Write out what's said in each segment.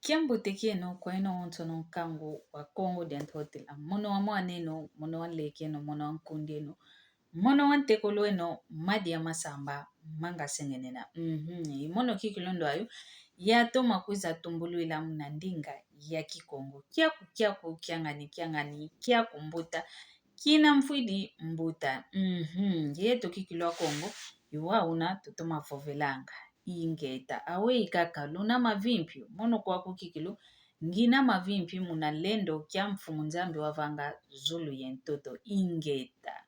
Kiambo tekeno kwa ino ontono kango wa Kongo diantotela. Mono wa mwaneno, mono wa lekeno, mono wa nkundeno. Mono wa ntekolo eno, madi ya masamba, manga sengenena. Mono kikilondo ayo, ya toma kuiza tumbulu ila mnandinga ya kikongo. Kiaku, kiangani, kiaku mbuta. Kina mfuidi mbuta. Yeto kikilo wa Kongo, yuwa una tutuma fovelanga. Ingeta awe ikaka luna mavimpi mono kwa kukikilu ngina mavimpi muna lendo kia mfumunzambi wavanga zulu yentoto ingeta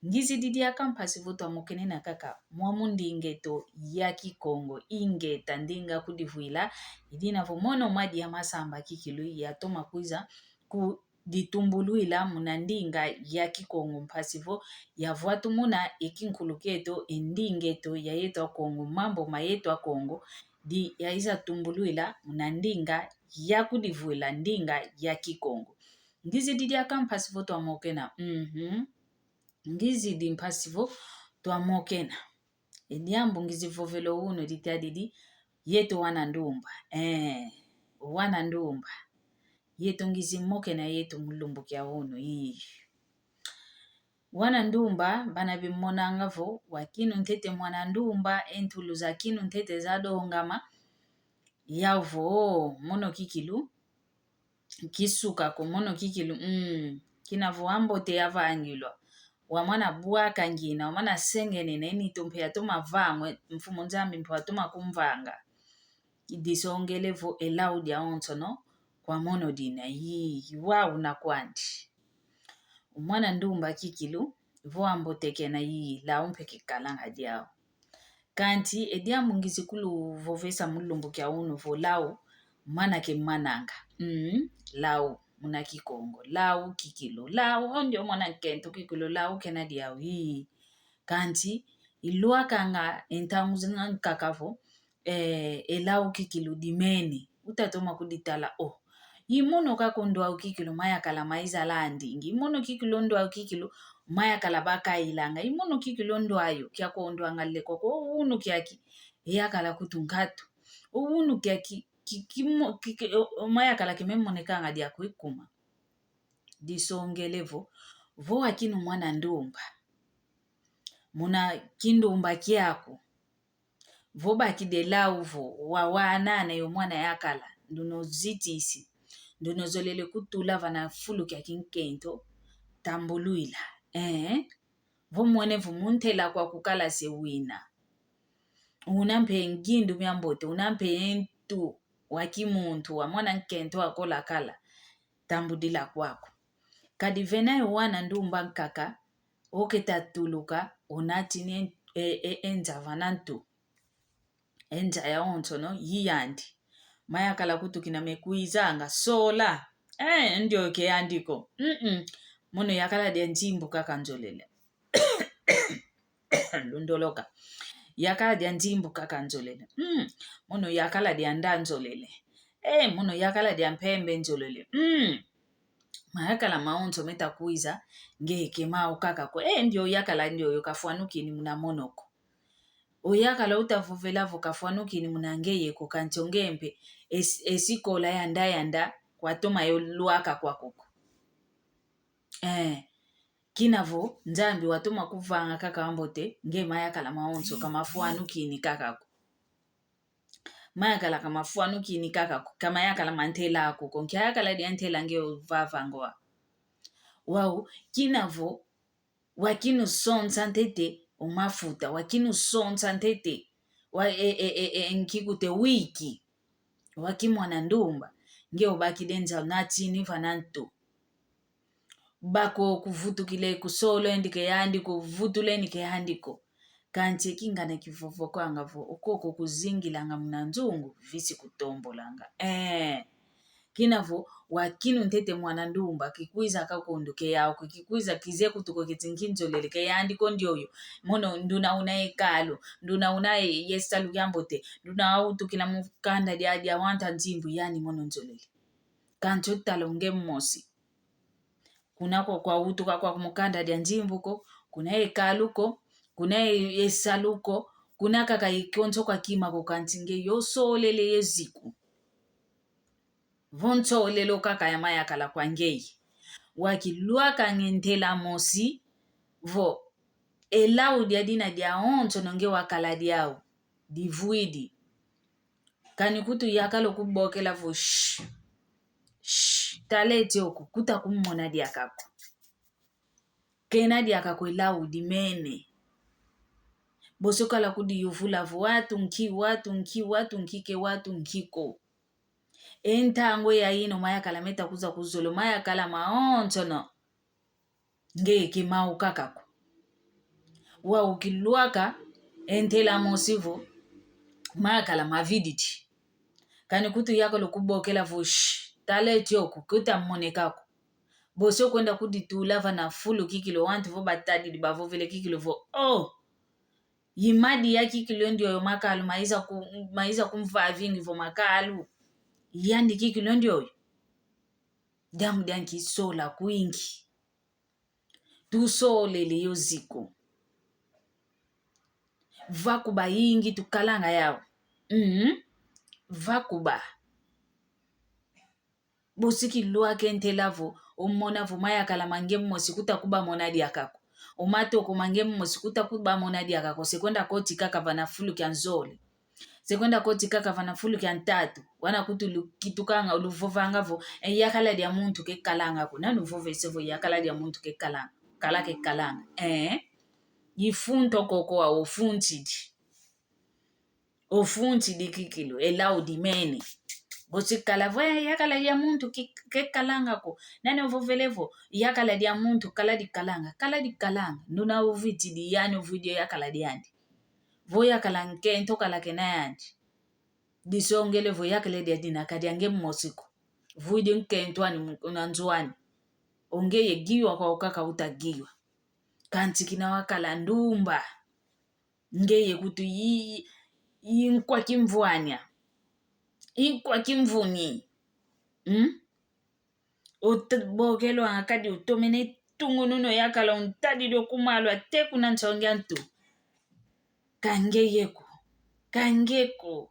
ngizi didi akampasi voto amokene na kaka mwamundi ingeto ya kikongo ingeta ndinga kudivuila idina vomono madi ya masamba kikilu ya toma kuiza ku ditumbulu ila munandinga ya kikongo mpasivo ya vuatu muna ikinkuluketo indingeto ya yetu wa Kongo mambo mayetu wa Kongo di ya iza tumbulu ila munandinga ya kudivuila ndinga ya kikongo ngizi didi aka mpasivo tuwa mokena ngizi di mpasivo tuwa mokena ediambu ngizi vovelo uno ditia didi yetu wanandumba wanandumba yetu ngizi moke na yetu mulumbu kia uno wanandumba bana bimonanga vo wakinu ntete mwanandumba entulu za kinu ntete za dongama yavo mono kikilu kisuka ko mono kikilu kinavo ambote yava angilwa wamana buaka ngina wamana sengene na eni tumpe ya tuma vangwe mfumo nzambi mpo atuma kumvanga disongelevo elaudi ya ontono kwa mono dina wa unakwandi umwana ndumba kikilu vo amboteke na la umpe kikalanga diao kanti ediamu ngizikulu vovesa mulumbu kia unu vo lau mana ke mananga lau muna kikongo lau kikilu lau ondio mwana kento kikilu lau kena diao kanti ilua kanga entamuzina nkakavo elau kikilu dimeni utatoma kuditala imono kakondo au kikilu maya kala maiza landingi imono kikilu ndo au kikilu maya kala baka ilanga imono kikilu ndo ayo kia kondo angale koko unu kiaki ya kala kutungatu unu kiaki maya kala kimemoneka ngadi ya kuikuma disongelevo vo akinu mwana ndumba muna kindumba kiako vo bakide lauvo wawanana yo mwana yakala nduno zitisi nduno zolele kutula vana fulu kia kinkento tambuluila vo mwene vumuntela kwa kukala se wina unampe ngindu miambote unampe entu wakimuntu wa mwana nkento wakola kala tambudila kwako kadivena yo wana ndumba nkaka oketatuluka onatini enza vanantu enza ya ontono yiyandi maya kala kutukina mekuizanga sola ndio ke andiko mono yakala dia njimbu kaka njolele lundoloka yakala dia njimbu kaka njolele mono yakala dia nda njolele mono yakala dia mpembe njolele mayakala maonzo meta kuiza ngeke mao kaka ko ndio yakala ndio yokafuanukini muna monoko oyakala utavuvela vokafuanukini muna ngeye ko kanchongempe esikola yanda kwa toma yo luaka kwa koko kinavo nzambi watoma kuvanga kaka ambote nge mayakala maonzo kama fuanukini kakako mayakala kama fuanukini kakako kama yakala mantela akoko nkayakala diantela nge vavangoa wau kinavo wakinu sonsa ntete umafuta wakinu sonsa ntete nkikute wiki wakimwana ndumba nge ubakidenza natini vananto bako kuvutukile kusolo endike yandiko vutule ndike yandiko kanti kingana kivovo kwanga vo ukoko kuzingilanga mnanzungu visi kutombolanga kinavo wakinu ntete mwana ndumba kikuiza kakonduke yao kikuiza kize kutuko kitinginzo leleke yandiko ndioyo mono nduna unaekalo nduna unae yesalu yambote nduna autu kila mukanda dia wanta nzimbu yani mono nzolele kanti utalonge mmosi kunako kwa utuka kwa mukanda dia nzimbuko kuna ekaluko kuna yesaluko kuna kaka ikonzo kwa kima ko kantinge yo solele yeziku vonto lelo kaka ya maya kala kwa ngei wakiluaka ngentela mosi vo elau dia dina dia onto nonge wakala diao divuidi kanikutu yakalo kubokela vo talete oku kuta kummona dia kako kena dia kako elau dimene bosokala kudi yuvula vo watu nkike watu nkiko entango ya ino maya kala meta kuza kuzolo maya kala maonto no ngeke mau kakako wa ukiluaka entela mosivo maya kala maviditi kanikutu yakalo kubokela vo talete oku kuta mmone kako boso kwenda kuditula vana fulu kikilo wantu vo batadi bavo vile kikilo vo yimadi ya kikilo ndio yo makalu maiza kumva vingi vo makalu yandi kikilo ndio damu danki sola kuingi tusolele yo ziko vakuba yingi tukalanga yao vakuba bosiki luake ntelavo umona vo maya kala mange mmosi kutakuba monadi akako umato kumange mmosi kutakuba monadi akako sekwenda koti kaka vana fulu kya nzole sekwenda koti kaka vana fulu kya ntatu wana kutu kitukanga uluvovanga vo yakala dia muntu ke kalanga ko nanu vove sevo yakala dia muntu ke kalanga kala ke kalanga yifunto koko wa ofuntidi kikilo elau dimene bosikala vo yakala dia muntu ke kalanga ko nanu vovelevo yakala dia muntu kala di kalanga nuna uviti di yani uvideo yakala diandi vo yakala nkento kala kenayandi disongele vo yakale dia dina kadiange mmosiko vuidi nkento ani unanzuani onge yegiwa kwa ukaka utagiwa kanti kina wakala ndumba ngeye kutu yinkwa kimvuanya inkwa kimvuni utbokelo akadi utomene tungu nuno yakala untadi do kumalo ate kuna nsongya ntu kangeko kangeko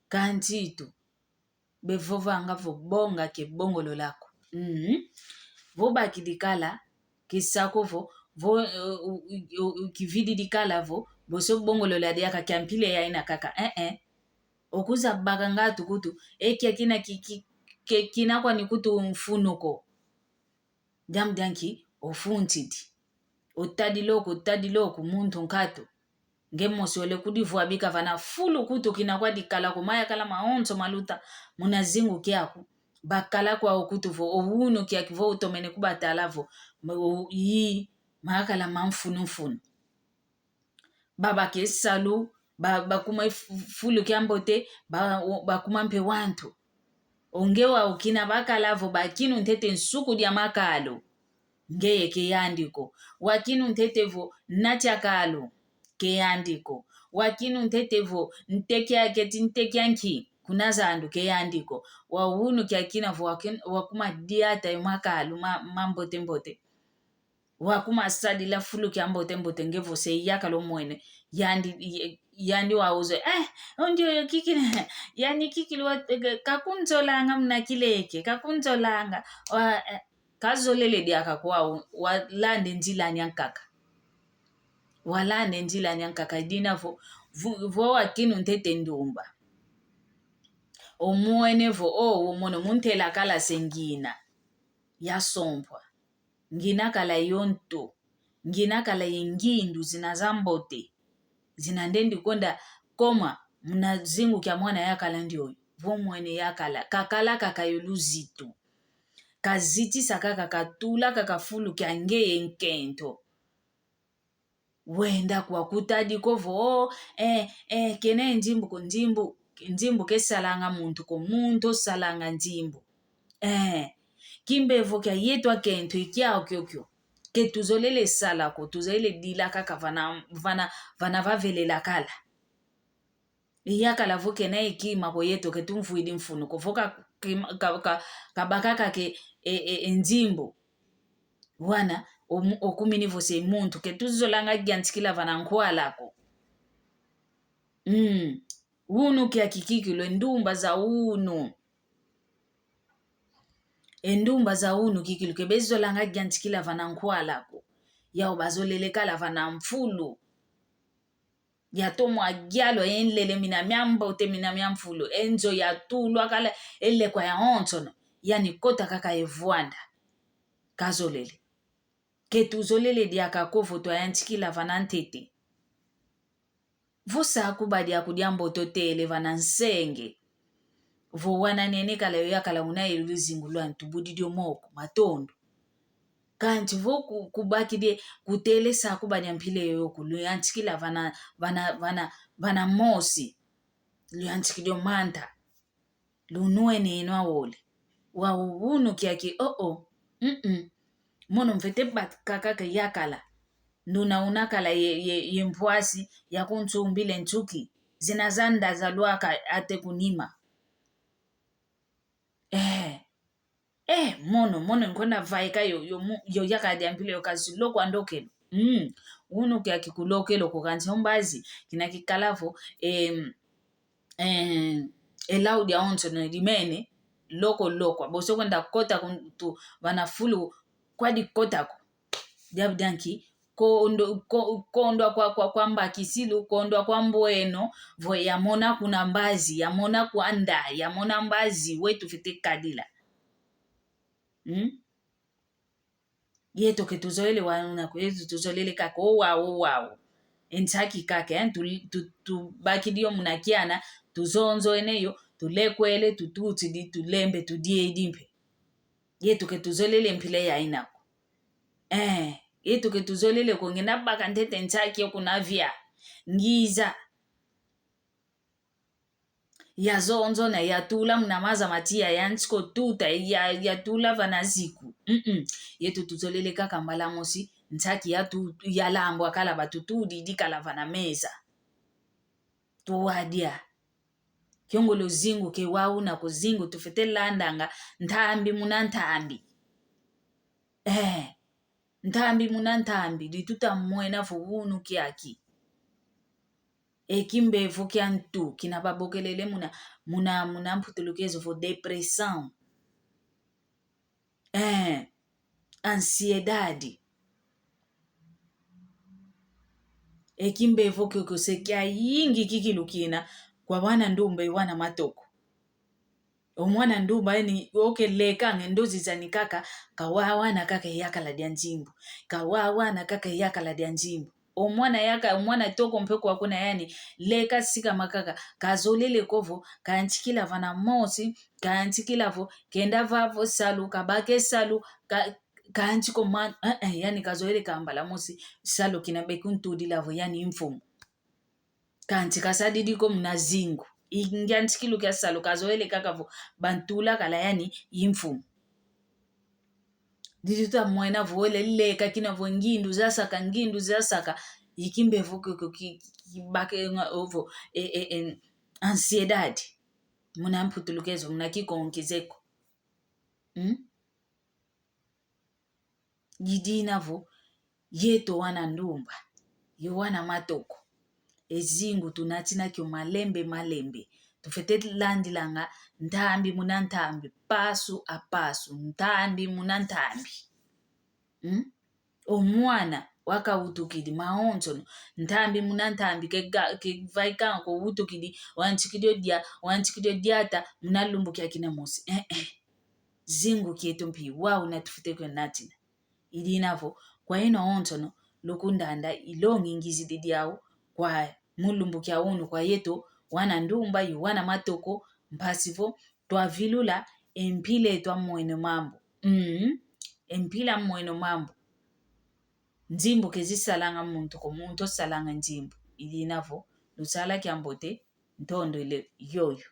kantitu bevovanga vo bonga ke bongolo lako vo bakidikala kisako vo kividi dikala vo boso bongolo la diaka kampile ya ina kaka okuza baganga tukutu ekia kina kwa nikutu mfunuko jam danki ofuntidi utadi loko muntu nkato ngemosi ole kudivua bika vana fulu kutu kina kwa dikala kumaya kala maonzo maluta munazingu kiaku bakala kwa okutu vo ouno kiaki vo utomene kubatala vo makala mamfunu baba kesalu bakuma fulu kiambote bakuma mpe wantu ongewa ukina bakala vo bakinu ntete nsuku dia makalo ngeye keyandiko wakinu ntete vo nachakalo keyandiko wakinu ntete vo ntekyanki kunazandu keyandiko wawunu kyakina vo wakuma diata yomakalu mambote wakuma sadila fulu kyambote ngevo se yakalo mwene yandi wauzo ondio kikile yani kikile kakunzolanga mnakileke kakunzolanga kazolele diaka kwa walande njila nyankaka dina vo wakinu ntete ndumba omwene vo womono muntela kala sengina yasompwa ngina kala yonto ngina kala yengindu zinazambote zinandendi konda koma mnazingu kya mwana yakala ndioyo vo mwene yakala kakala kakayoluzitu kaziti sakaka katula kakafulu kya ngeye nkento wenda kwa kutadiko vo kene njimbu kesalanga muntu ko muntu salanga njimbu kimbevo kya yetwa kento ikyao kyokyo ketuzolele salako tuzele dila kaka vana vavelela kala iyakala vo kena ikima ko yeto ketumfuidi mfunu kovoka kabakaka ke njimbu wana okumini vose muntu ketuzolanga gyantikila vana nkwalako Unu kiakikikilo endumba za unu. Endumba za unu kikilo kebezo langa gyantikila vana nkwalako. Yao bazolelekala vana mfulu. Yatomo agyalo enlele mina miamba ute mina miamfulu. Enzo yatulu akala ele kwa ya ontono. Yani kota kaka evuanda. Kazolele. Ketuzolele diaka kofo to ayantikila vana ntete. Vosa akubadi akudiambo totele vana nsenge. Vo wana nene kala yoyakala unailu zingulwa ntubudidio moko, matondo. Kanti vo kubaki de kutele sa kubadi ampile yoyoku, luyantikila vana mosi, luyantikidio manta, lunue neno awole. Wa unu kiaki, Mono mfete bat kakaka yakala. Nduna unakala ye mpwasi ya kuntu mbile ntuki. Zinazanda za luaka ate kunima. Mono nkona vaika yo yakadi ampile yo kazi loko andokelo. Unu kia kikulokelo kukansi hombazi. Kina kikalafo, elaudi ya onto na limene, loko. Boso kwenda kota kuntu vanafulu kwa di kota ko. Diabdanki, koondwa kwa mba kisilu, koondwa kwa mbueno, vo ya mona kuna mbazi, ya mona kuanda, ya mona mbazi, wetu fite kadila. Yeto ke tuzoele wana kwezu tuzolele kaka wow. Entaki kaka, tu bakidio munakiana, tuzonzo eneyo, tulekwele, tututidi, tulembe, tudie idimpe. Yeto ke tuzolele mpile ya inako. Yeto ke tuzolele kongena baka ntete entaki yo kunavia. Ngiza. Ya zonzo na ya tula mnamaza matia ya nchiko tuta ya tula vanaziku. Yeto tuzolele kaka mbala mosi. Ntaki ya lambo akala batutudi di kala vanameza. Tuwadia. Kiongolo zingu ke wauna ko zingu tufete landanga. Ntambi muna ntambi. Ntambi muna ntambi. Dituta mwena fuhunu kiaki. Ekimbe vukia ntu. Kina babokelele muna mputulukezo vo depression. Ansiedade. Ekimbe vukia kusekia yingi kikilukina. Kwa wana ndumbe wana matoko. Omwana ndumba eni okeleka ngendozi zanikaka. Kawawana kaka yakala dianjimbu. Kawawana kaka yakala dianjimbu. Omwana toko mpeko wakuna yani leka sika makaka kazolele kovo kanchikila vana mosi kanchikila vo kenda vavo salu kabake salu kanchiko man yani kazolele kambala mosi salu kinabekuntu dilavo yani imfumu kanchika sadidiko mnazingu inganchikilu kia salu kazolele kakavo bantula kala yani imfumu Dituta mwena vole leka kina vo ngindu zasaka ikimbe vuko kibake ovo ansiedade muna mputulukezo muna kikonkizeko Jidina vo yeto wana ndumba yo wana matoko ezingu tunatina kyo malembe tufete landilanga ntambi muna ntambi pasu a pasu ntambi muna ntambi omwana waka utukidi maontono ntambi muna ntambi ke vaikanko utukidi wanchikidio diata muna lumbu kia kinamosi zingu kieto mpi wau natufute kyo natina idinavo kwa ino ontono lukundanda ilongi ngizidi diao kwa mulumbu kia unu kwa yeto wana ndumba yu wana matoko mpasivo twa vilula empile twa mweno mambo empila mweno mambo nzimbu kezisalanga muntu ko muntu salanga nzimbu idinavo lusala kiambote ntondo ile yoyo